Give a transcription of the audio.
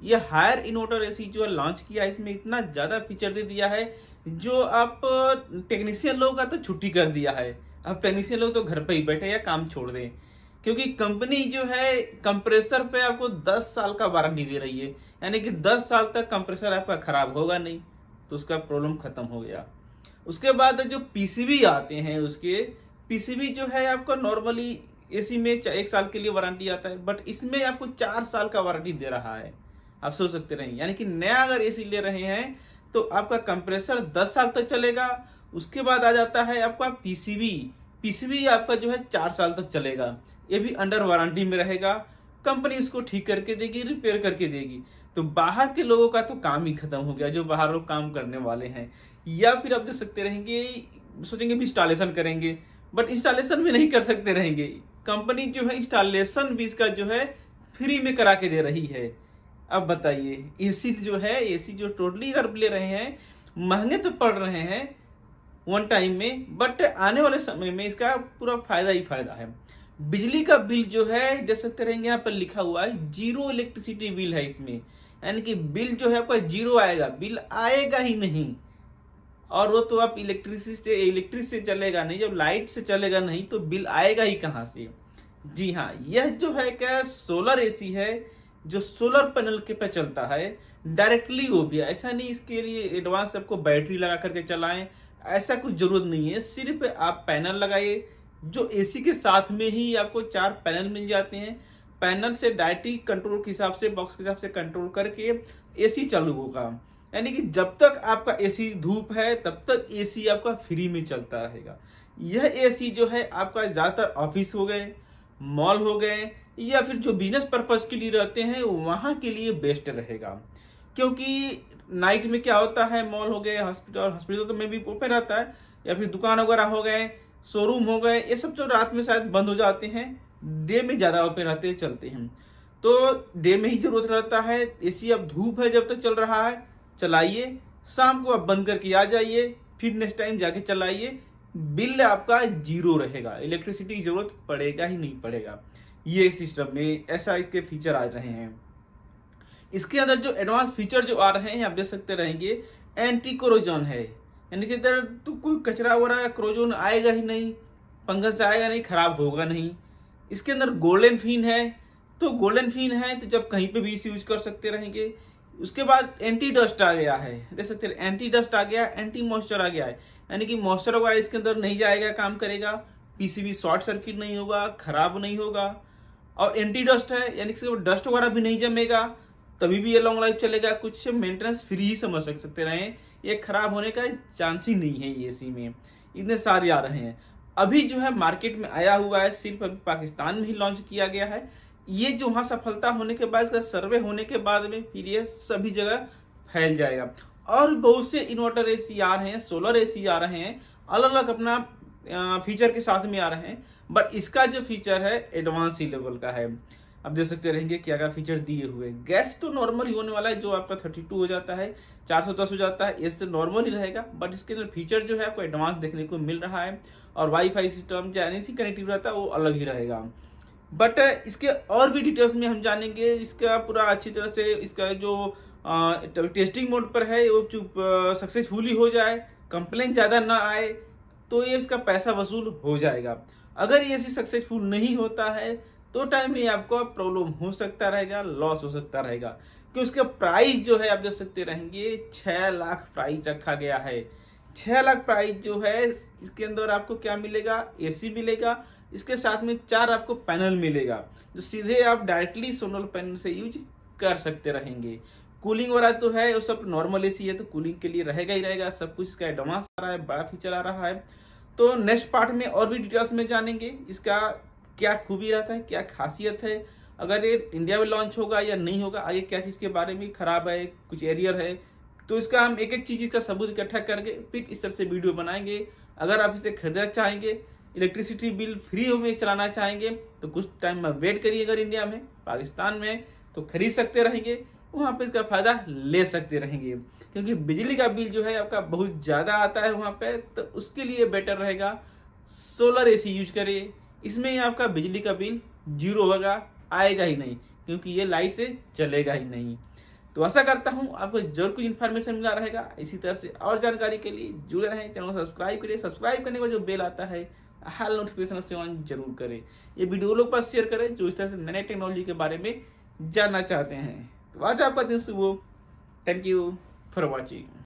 ये higher inverter AC जो launch किया है, इसमें इतना ज्यादा फीचर दे दिया है जो आप टेक्नीशियन लोग का तो छुट्टी कर दिया है। अब टेक्नीशियन लोग तो घर पे ही बैठे या काम छोड़ दें, क्योंकि कंपनी जो है कंप्रेसर पे आपको 10 साल का वारंटी दे रही है, यानी कि 10 साल तक कंप्रेसर आपका खराब होगा नहीं, तो उसका प्रॉब्लम खत्म हो गया। उसके बाद जो पीसीबी आते हैं, उसके पीसीबी जो है आपको नॉर्मली एसी में 1 साल के लिए वारंटी आता है, बट इसमें आपको 4 साल का वारंटी दे रहा है। आप सोच सकते रहे, यानी कि नया अगर एसी ले रहे हैं तो आपका कंप्रेसर 10 साल तक चलेगा। उसके बाद आ जाता है आपका पीसीबी, पीसीबी आपका जो है 4 साल तक चलेगा, ये भी अंडर वारंटी में रहेगा। कंपनी इसको ठीक करके देगी, रिपेयर करके देगी। तो बाहर के लोगों का तो काम ही खत्म हो गया, जो बाहर लोग काम करने वाले हैं। या फिर आप देख सकते रहेंगे, सोचेंगे भी इंस्टॉलेशन करेंगे, बट इंस्टॉलेशन भी नहीं कर सकते रहेंगे। कंपनी जो है इंस्टॉलेशन भी इसका जो है फ्री में करा के दे रही है। अब बताइए, एसी जो है, एसी जो टोटली अगर ले रहे हैं, महंगे तो पड़ रहे हैं वन टाइम में, बट आने वाले समय में इसका पूरा फायदा ही फायदा है। बिजली का बिल जो है देख सकते रहेंगे, यहाँ पर लिखा हुआ है 0 इलेक्ट्रिसिटी बिल है इसमें, यानी कि बिल जो है आपका 0 आएगा, बिल आएगा ही नहीं। और वो तो आप इलेक्ट्रिक से चलेगा नहीं, जब लाइट से चलेगा नहीं तो बिल आएगा ही कहां से। जी हाँ, यह जो है क्या सोलर एसी है, जो सोलर पैनल के पे चलता है डायरेक्टली। वो भी ऐसा नहीं इसके लिए एडवांस आपको बैटरी लगा करके चलाएं, ऐसा कुछ जरूरत नहीं है। सिर्फ आप पैनल लगाइए, जो एसी के साथ में ही आपको 4 पैनल मिल जाते हैं। पैनल से डायरेक्टली कंट्रोल के हिसाब से, बॉक्स के हिसाब से कंट्रोल करके एसी चालू होगा। यानी कि जब तक आपका एसी धूप है तब तक एसी आपका फ्री में चलता रहेगा। यह एसी जो है आपका ज्यादातर ऑफिस हो गए, मॉल हो गए, या फिर जो बिजनेस पर्पज के लिए रहते हैं वहां के लिए बेस्ट रहेगा। क्योंकि नाइट में क्या होता है, मॉल हो गए, हॉस्पिटल तो में भी ओपन रहता है, या फिर दुकान वगैरह हो गए, शोरूम हो गए, ये सब जो रात में शायद बंद हो जाते हैं, डे में ज्यादा ओपन रहते हैं, चलते हैं। तो डे में ही जरूरत रहता है एसी। अब धूप है जब तक चल रहा है चलाइए, शाम को आप बंद करके आ जाइए, फिर नेक्स्ट टाइम जाके चलाइए, बिल आपका 0 रहेगा, इलेक्ट्रिसिटी की जरूरत पड़ेगा ही नहीं पड़ेगा। ये सिस्टम में ऐसा इसके फीचर आ रहे हैं। इसके अंदर जो एडवांस फीचर जो आ रहे हैं आप देख सकते रहेंगे, एंटी कोरोजन है, यानी कि इधर तो कोई कचरा वगैरह क्रोजन आएगा ही नहीं, फंगस आएगा नहीं, खराब होगा नहीं। इसके अंदर गोल्डन फिन है, तो गोल्डन फिन है तो जब कहीं पे भी इसे यूज कर सकते रहेंगे। उसके बाद एंटी डस्ट आ गया है, देख सकते हैं, एंटी डस्ट आ गया, एंटी मॉइस्चर आ गया है, यानी कि मॉइस्चर वगैरह इसके अंदर नहीं जाएगा, काम करेगा। पीसीबी शॉर्ट सर्किट नहीं होगा, खराब नहीं होगा। और एंटी डस्ट है, यानी कि डस्ट वगैरह भी नहीं जमेगा, तभी भी ये लॉन्ग लाइफ चलेगा। कुछ मेंटेनेंस फ्री ही समझ सकते रहे, ये खराब होने का चांस ही नहीं है। ये एसी में इतने सारे आ रहे हैं। अभी जो है मार्केट में आया हुआ है, सिर्फ अभी पाकिस्तान में ही लॉन्च किया गया है। ये जो वहां सफलता होने के बाद, इसका सर्वे होने के बाद में फिर ये सभी जगह फैल जाएगा। और बहुत से इन्वर्टर एसी आ रहे हैं, सोलर एसी आ रहे हैं, अलग अलग अपना फीचर के साथ में आ रहे हैं, बट इसका जो फीचर है एडवांस ही लेवल का है। अब देख सकते रहेंगे क्या क्या फीचर दिए हुए। गैस तो नॉर्मल ही होने वाला है, जो आपका 32 हो जाता है, 410 हो जाता है, इससे नॉर्मल ही रहेगा। बट इसके अंदर फीचर जो है आपको एडवांस देखने को मिल रहा है, और वाईफाई सिस्टम या एनीथिंग कनेक्टिव रहता है वो अलग ही रहेगा। बट इसके और भी डिटेल्स में हम जानेंगे, इसका पूरा अच्छी तरह से इसका जो टेस्टिंग मोड पर है वो सक्सेसफुली हो जाए, कंप्लेन ज्यादा ना आए, तो ये इसका पैसा वसूल हो जाएगा। अगर ये सक्सेसफुल नहीं होता है तो टाइम में आपको प्रॉब्लम हो सकता रहेगा, लॉस हो सकता रहेगा। कि उसका प्राइस जो है आप देख सकते रहेंगे, 6 लाख प्राइस रखा गया है। 6 लाख प्राइस जो है, इसके अंदर आपको क्या मिलेगा, एसी मिलेगा, इसके साथ में 4 आपको पैनल मिलेगा, जो सीधे आप डायरेक्टली सोलर पैनल से यूज कर सकते रहेंगे। कूलिंग वगैरह तो है, वो सब नॉर्मल एसी है तो कूलिंग के लिए रहेगा ही रहेगा। सब कुछ इसका एडवांस आ रहा है, बड़ा फीचर आ रहा है। तो नेक्स्ट पार्ट में और भी डिटेल्स में जानेंगे, इसका क्या खूबी रहता है, क्या खासियत है, अगर ये इंडिया में लॉन्च होगा या नहीं होगा, आगे क्या चीज के बारे में खराब है, कुछ एरियर है, तो इसका हम एक एक चीज का सबूत इकट्ठा करके फिर इस तरह से वीडियो बनाएंगे। अगर आप इसे खरीदना चाहेंगे, इलेक्ट्रिसिटी बिल फ्री में चलाना चाहेंगे, तो कुछ टाइम में वेट करिए। अगर इंडिया में, पाकिस्तान में तो खरीद सकते रहेंगे, वहां पे इसका फायदा ले सकते रहेंगे। क्योंकि बिजली का बिल जो है आपका बहुत ज्यादा आता है वहां पे, तो उसके लिए बेटर रहेगा सोलर एसी यूज करिए। इसमें आपका बिजली का बिल 0 होगा, आएगा ही नहीं, क्योंकि ये लाइट से चलेगा ही नहीं। तो आशा करता हूँ आपको जरूर कुछ इन्फॉर्मेशन मिला रहेगा। इसी तरह से और जानकारी के लिए जुड़े रहें, चैनल को सब्सक्राइब करिए। सब्सक्राइब करने के बाद जो बेल आता है हाल नोटिफिकेशन से ऑन जरूर करें। ये वीडियो लोग पास शेयर करें जो इस तरह से नए टेक्नोलॉजी के बारे में जानना चाहते हैं। तो आज आपका दिन शुभ हो। Thank you for watching.